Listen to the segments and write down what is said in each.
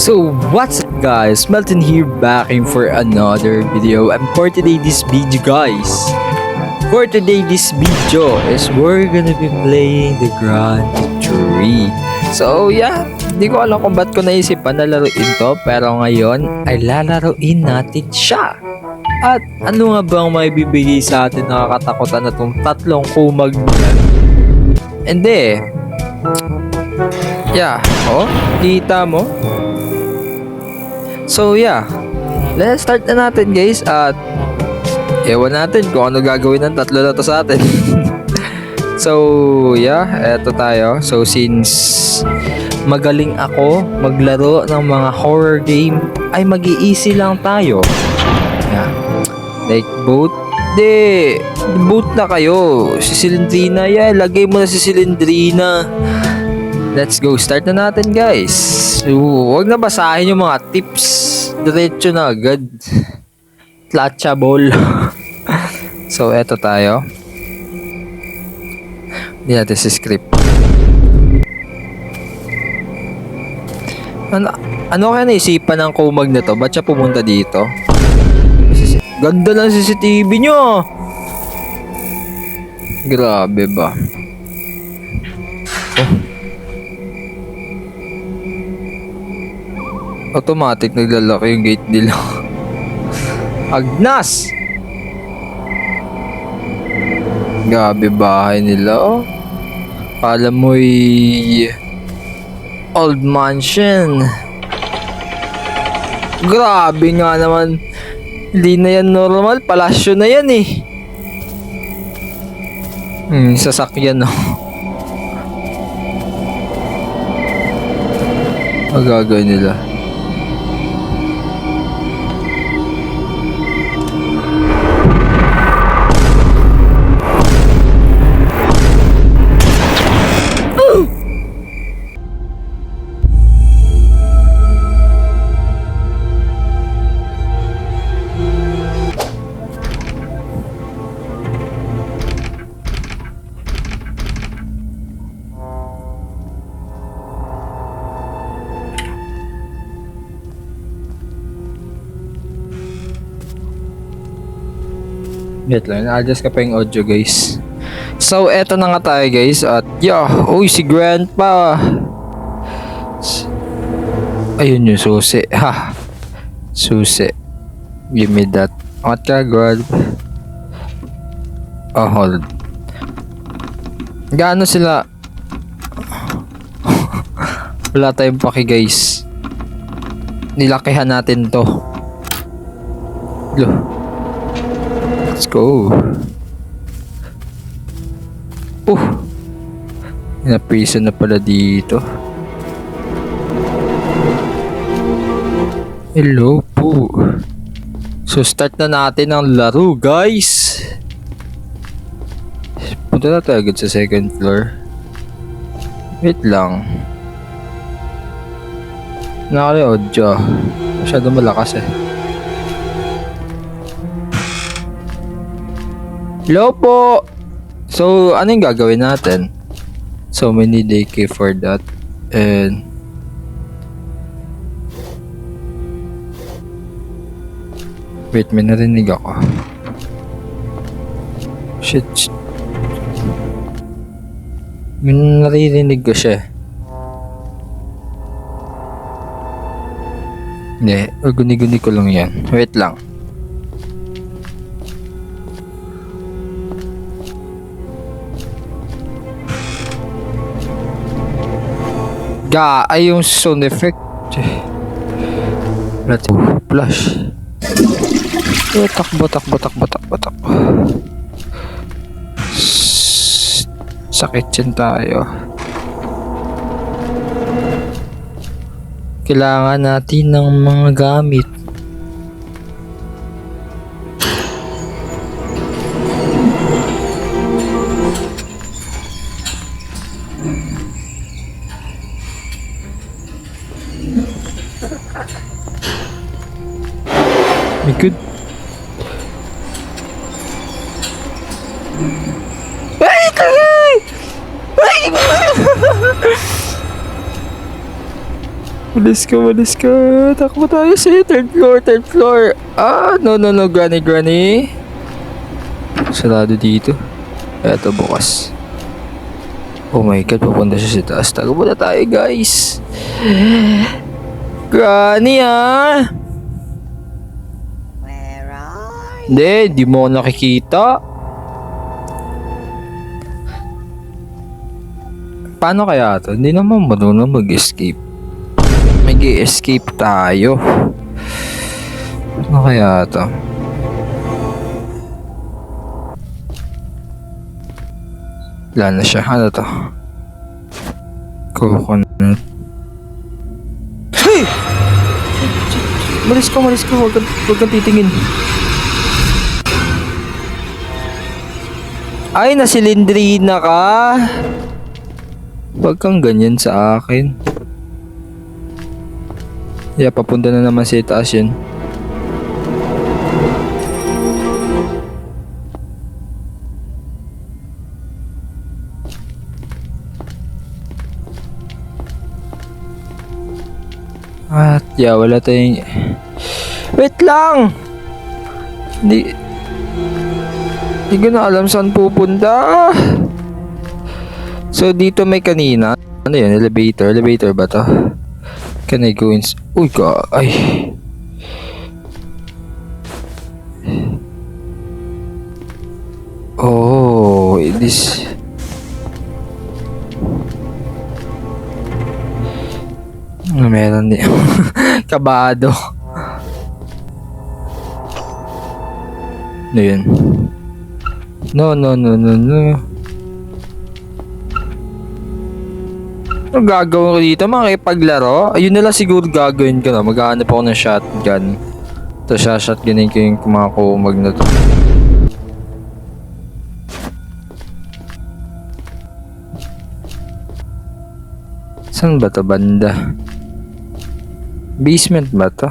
So what's up guys, Melton here back in for another video, and for today this video is we're gonna be playing the Grand Tree. So yeah, hindi ko alam kung ba't ko naisipan na laruin to, pero ngayon ay lalaruin natin siya. At ano nga bang may bibigay sa atin nakakatakutan na tong tatlong kumag na? Hindi. Yeah, oh, kita mo? So yeah, let's start na natin guys, at ewan natin kung ano gagawin ng tatlo na to sa atin. So yeah, eto tayo. So since magaling ako maglaro ng mga horror game, ay mag-i-easy lang tayo. Yeah. Like boat, boat na kayo. Si Silindrina, yeah, lagay mo na si Silindrina. Let's go, start na natin guys. So, huwag na basahin yung mga tips. Diretso na agad. Clutchable. So, eto tayo. Hindi natin si script. Ano kaya naisipan ng kumag na to? Ba't siya pumunta dito? Ganda ng CCTV nyo. Grabe ba? Oh. Automatic naglalaki yung gate nila. Agnas! Grabe bahay nila, oh. Kala mo'y old mansion. Grabe nga naman. Hindi na yan normal. Palasyo na yan eh. Sasakyan, oh. Magagawin nila. Wait lang, na-adjust ka pa yung audio guys. So, eto na nga tayo guys. At yeah, uy, si Grandpa. Ayun yung susi. Ha, susi. Give me that. What ka, grab? Oh, hold. Gaano sila? Wala tayong paki guys. Nilakihan natin to. Loh. Let's go. Naprison na pala dito. Hello po. So start na natin ang laro guys. Punta na tayo agad sa second floor. Wait lang. Audio. Masyado malakas eh. Hello po! So, ano yung gagawin natin? So, we need a key for that. And wait, may narinig ako. Shit. May naririnig ko siya. Hindi, guni-guni ko lang yan. Wait lang. Ay yung sound effect. Let's flash. Takbo. Sa kitchen tayo. Kailangan natin ng mga gamit. My good. Walis ka, walis ka. Takbo tayo sa third floor, third floor. Ah, no, no, no, granny, granny. Sarado dito. Eto, bukas. Oh my God, pupunta siya sa taas. Takbo na tayo, guys. Granny, ah. Where are you? Hindi, di mo ako nakikita. Paano kaya to? Hindi naman marunong mag-escape. Mag-escape tayo. Ano kaya to? Wala na siya. Ano to? Coconut. Hey! Malis ka, malis ka. Huwag kang titingin. Ay, nasilindrina ka. Huwag kang ganyan sa akin. Yeah, papunta na naman sa itaas yun. At yeah, wala tayong... Wait lang! Hindi ko na alam saan pupunta. So dito may kanina. Ano yun? Elevator? Elevator ba to? Can I go in? Uy ka, ay. Oh, this. Meron din. Kabado. Ano yun? No, no, no, no, no. Ano gagawin ko dito? Makipaglaro? Ayun na lang siguro gagawin ko na. Maghahanap ako ng shotgun. Tapos shotgunin ko yung kumakumag na to. Saan ba to banda? Basement ba to?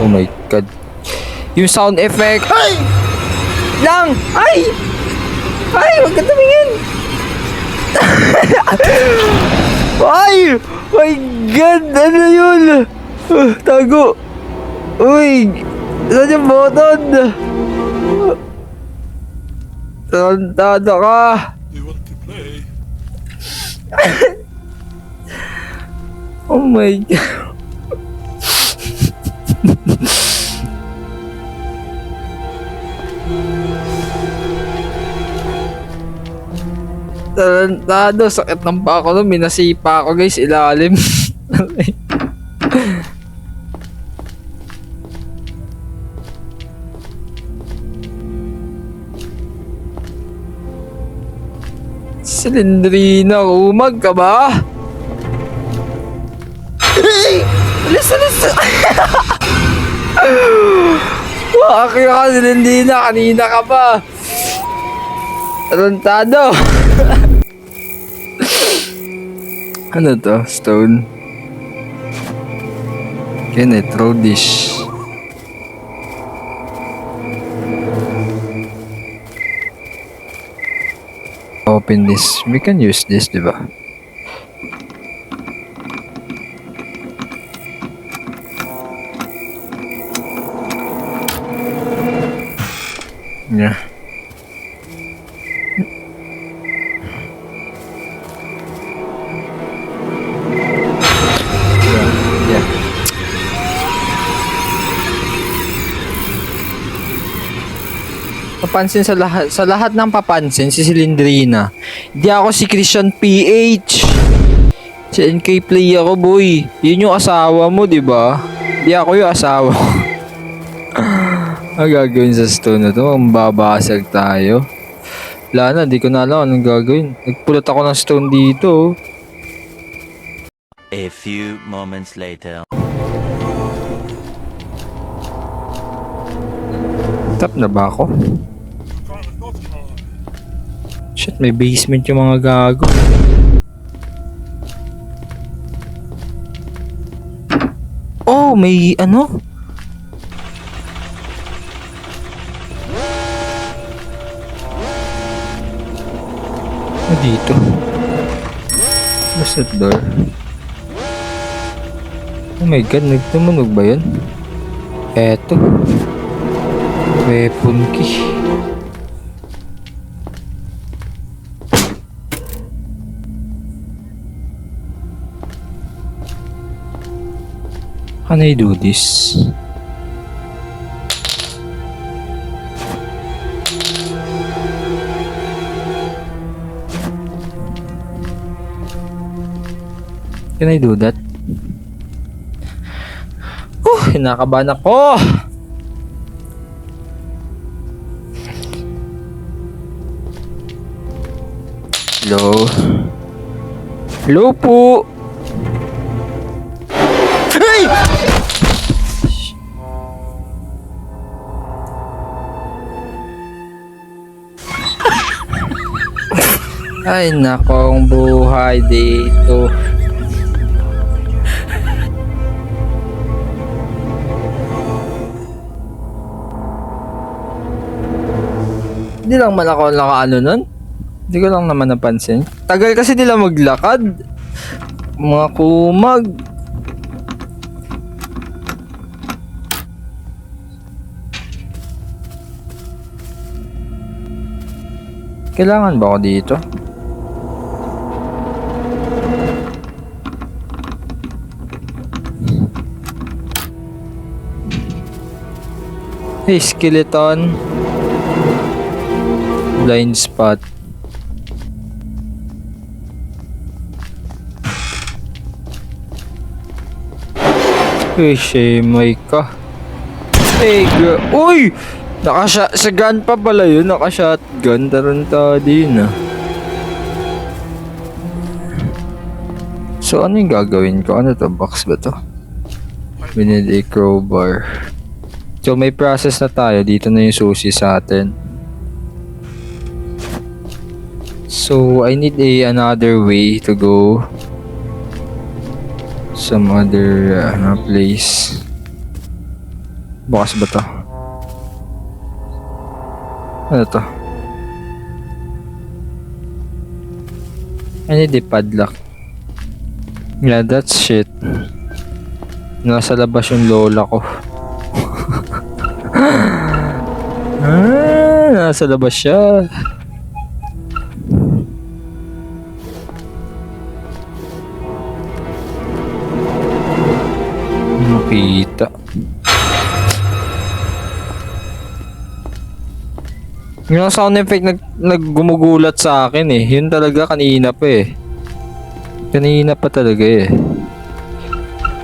Oh my God. Yung sound effect. Ay! Lang! Ay! Ay! Huwag ka tumingin! Ay! My God! Ano yun? Tago! Uy! Saan yung button? Tarantado ka! You want to play? Oh my God! Tarantado, sakit ng pako no, minasipa ako guys, ilalim. Silindrina, umag ka ba? Hey! Alis, alis! Wakakyo ka, Silindrina, kanina ka pa. Tarantado. Ano to? Stone. Can I throw this? Open this. We can use this, diba? Yeah. Yeah. Papansin sa lahat ng papansin si Silindrina. Di ako si Christian PH. Si NK Play ako, boy. Yun yung asawa mo, di ba? Di ako yung asawa. Ang gagawin sa stone na to? Ang babasag tayo. Wala na, di ko na alam anong gagawin. Nagpulot ako ng stone dito. A few moments later. Tap na ba ako? Shit, may basement yung mga gago. Oh, may ano? Dito. What's that door? Oh my god, nagtumunog ba yun? Eto. Weapon key. Can I do this? Can I do that? Kinakabahan ako! Hello? Hello po! Ay! Ay, nakong buhay dito. Hindi lang man ako nakaano nun. Hindi ko lang naman napansin. Tagal kasi nila maglakad. Mga kumag. Kailangan ba ako dito? Hey, skeleton. Blind spot. Shemay ka. Hey, girl. Uy! Shotgun pa pala yun. Naka-shotgun. Tarantado yun ah. So, ano yung gagawin ko? Ano to? Box ba to? We need a crowbar. So, may process na tayo. Dito na yung susi sa atin. So, I need another way to go. Some other place. Bukas ba to? Ano to? I need a padlock. Yeah, that's shit. Nasa labas yung lola ko. Nasa labas siya. Makita. Yung sound effect naggumugulat sa akin eh. Yun talaga kanina pa eh. Kanina pa talaga eh.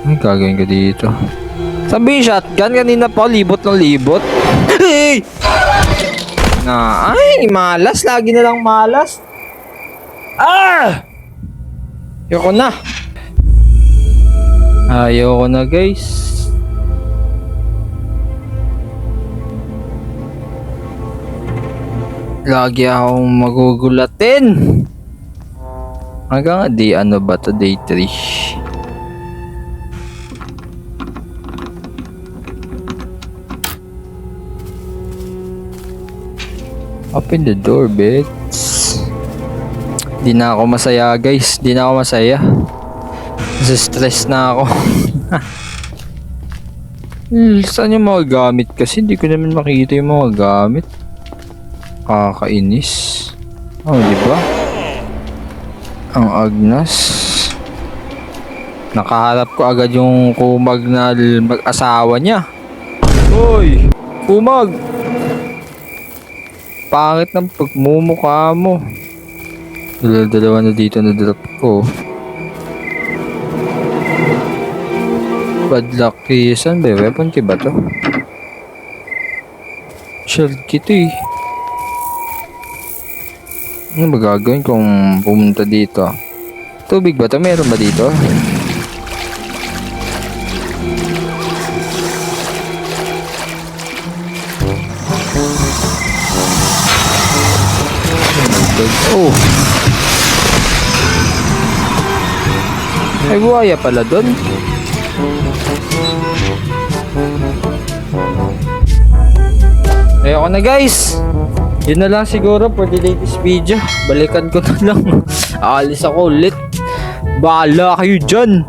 Ano gagawin ko dito? Sabi yung shotgun kanina pa libot ng libot. Hey! Ay, malas. Lagi na lang malas. Ayoko na. Ayoko na guys. Lagi akong magugulatin. Hanggang day ano ba to? Day 3. Open the door, bitch. Di na ako masaya guys. Di na ako masaya. Stress na ako. Saan yung mga gamit? Kasi hindi ko naman makita yung mga gamit. Kakainis. Oh, di ba? Ang Agnes. Nakaharap ko agad yung kumag na mag-asawa niya. Hoy! Kumag! Pangit ng pagmumukha mo. Dalawa na dito na drop ko. Bad luck key. Saan ba? Weapon key ba to? Shield key to eh. Ano ba gagawin kung pumunta dito? Tubig ba to? Meron ba dito? Oh! May buhaya pala doon. Ayoko na guys. Yun na lang siguro for the latest video. Balikan ko na lang. Aalis ako ulit. Bahala kayo dyan.